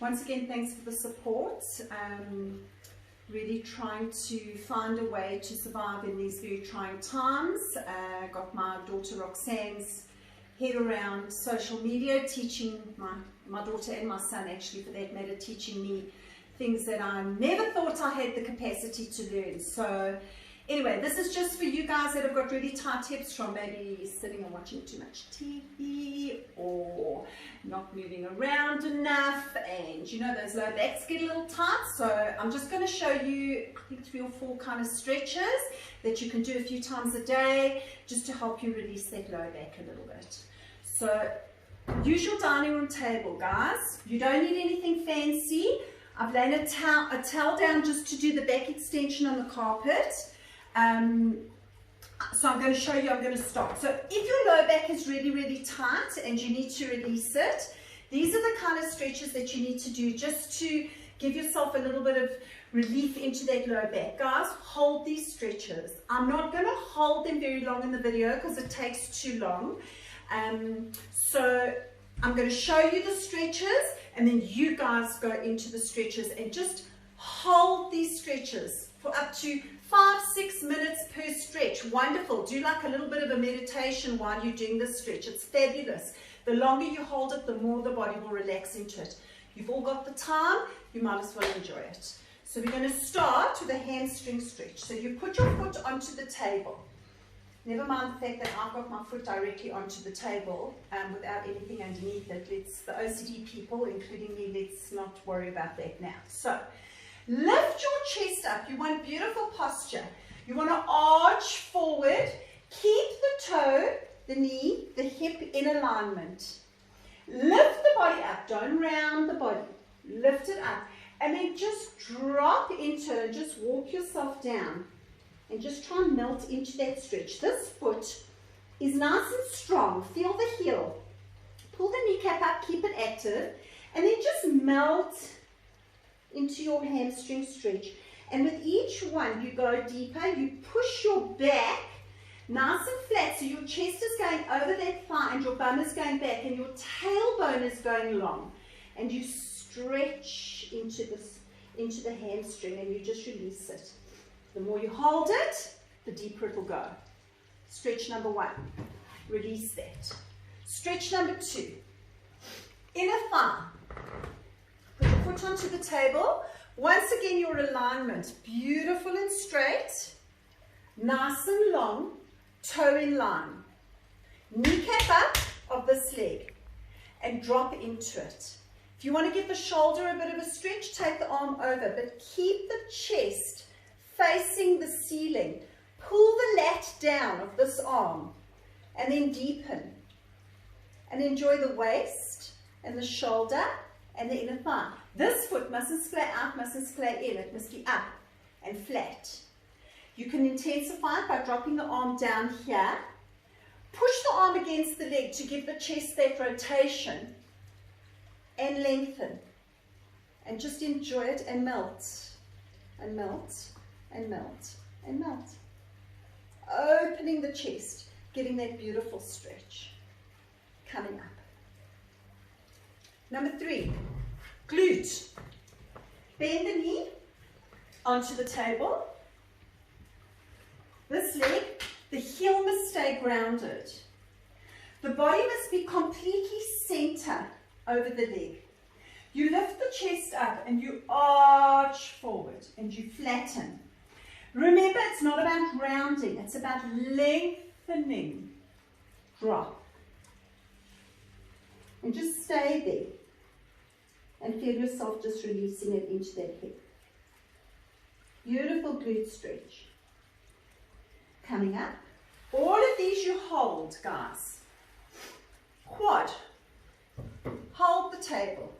Once again, thanks for the support. Really trying to find a way to survive in these very trying times. Got my daughter Roxanne's head around social media, teaching my daughter and my son, actually for that matter, teaching me things that I never thought I had the capacity to learn. So anyway, this is just for you guys that have got really tight hips from maybe sitting and watching too much TV or not moving around enough, and you know those low backs get a little tight. So I'm just going to show you, I think 3 or 4 kind of stretches that you can do a few times a day just to help you release that low back a little bit. So use your dining room table, guys. You don't need anything fancy. I've laid a towel down just to do the back extension on the carpet. So I'm going to show you, I'm going to start. So if your low back is really, really tight and you need to release it, these are the kind of stretches that you need to do just to give yourself a little bit of relief into that low back. Guys, hold these stretches. I'm not going to hold them very long in the video because it takes too long. So I'm going to show you the stretches and then you guys go into the stretches and just hold these stretches for up to 5-6 minutes per stretch. Wonderful. Do like a little bit of a meditation while you're doing this stretch. It's fabulous. The longer you hold it, the more the body will relax into it. You've all got the time, you might as well enjoy it. So we're going to start with a hamstring stretch. So you put your foot onto the table. Never mind the fact that I've got my foot directly onto the table without anything underneath it. Let's, the OCD people, including me, let's not worry about that now. So lift your chest up. You want beautiful posture. You want to arch forward. Keep the toe, the knee, the hip in alignment. Lift the body up. Don't round the body. Lift it up. And then just drop into it. Just walk yourself down. And just try and melt into that stretch. This foot is nice and strong. Feel the heel. Pull the kneecap up. Keep it active. And then just melt into your hamstring stretch. And with each one, you go deeper. You push your back nice and flat. So your chest is going over that thigh and your bum is going back and your tailbone is going long. And you stretch into the hamstring and you just release it. The more you hold it, the deeper it will go. Stretch number 1. Release that. Stretch number 2. Inner thigh. Put your foot onto the table. Once again, your alignment. Beautiful and straight. Nice and long. Toe in line. Kneecap up of this leg. And drop into it. If you want to give the shoulder a bit of a stretch, take the arm over. But keep the chest facing the ceiling. Pull the lat down of this arm and then deepen. And enjoy the waist and the shoulder and the inner thigh. This foot mustn't splay out, mustn't splay in. It must be up and flat. You can intensify it by dropping the arm down here. Push the arm against the leg to give the chest that rotation and lengthen. And just enjoy it and melt. And melt. And melt, and melt. Opening the chest, getting that beautiful stretch. Coming up. Number 3, glute. Bend the knee onto the table. This leg, the heel must stay grounded. The body must be completely center over the leg. You lift the chest up and you arch forward and you flatten. Remember, it's not about rounding, it's about lengthening. Drop. And just stay there. And feel yourself just releasing it into that hip. Beautiful glute stretch. Coming up. All of these you hold, guys. Quad. Hold the table.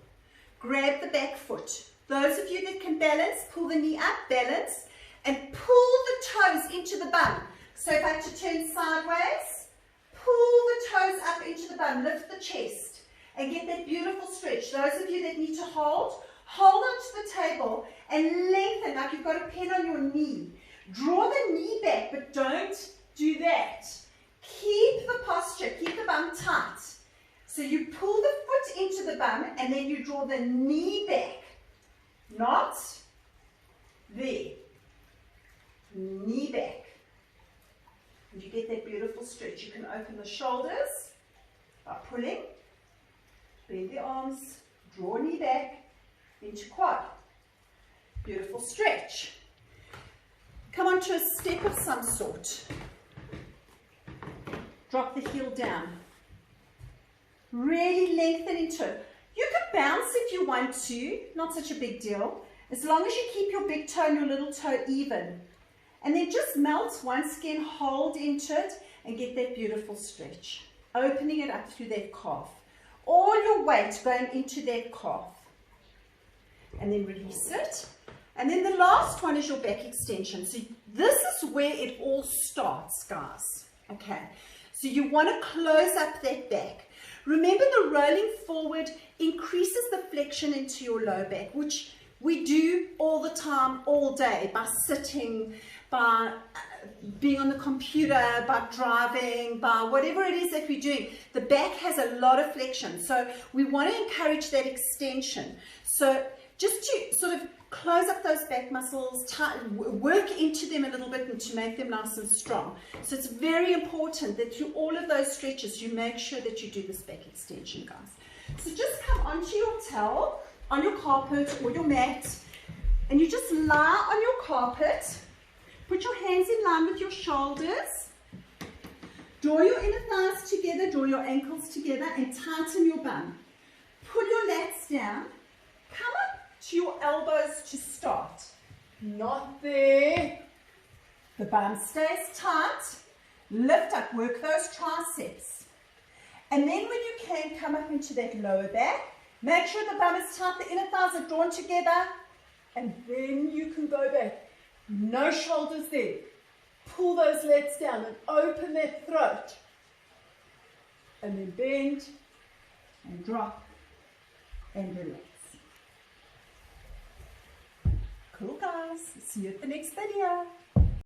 Grab the back foot. Those of you that can balance, pull the knee up, balance. And pull the toes into the bum. So if I had to turn sideways, pull the toes up into the bum, lift the chest, and get that beautiful stretch. Those of you that need to hold onto the table and lengthen like you've got a pen on your knee. Draw the knee back, but don't do that. Keep the posture, keep the bum tight. So So you pull the foot into the bum and then you draw the knee back. Not there. Knee back. And you get that beautiful stretch. You can open the shoulders by pulling. Bend the arms. Draw knee back into quad. Beautiful stretch. Come on to a step of some sort. Drop the heel down. Really lengthen into it. You can bounce if you want to, not such a big deal, as long as you keep your big toe and your little toe even. And then just melt once again, hold into it and get that beautiful stretch. Opening it up through that calf. All your weight going into that calf. And then release it. And then the last one is your back extension. So this is where it all starts, guys. Okay. So you want to close up that back. Remember, the rolling forward increases the flexion into your low back, which we do all the time, all day, by sitting, by being on the computer, by driving, by whatever it is that we're doing. The back has a lot of flexion. So we want to encourage that extension. So just to sort of close up those back muscles, work into them a little bit and to make them nice and strong. So it's very important that through all of those stretches, you make sure that you do this back extension, guys. So just come onto your towel, on your carpet or your mat, and you just lie on your carpet. Put your hands in line with your shoulders. Draw your inner thighs together, draw your ankles together, and tighten your bum. Pull your lats down. Come up to your elbows to start. Not there. The bum stays tight. Lift up, work those triceps. And then when you can, come up into that lower back. Make sure the bum is tight, the inner thighs are drawn together. And then you can go back. No shoulders there. Pull those legs down and open that throat. And then bend and drop and relax. Cool, guys. See you at the next video.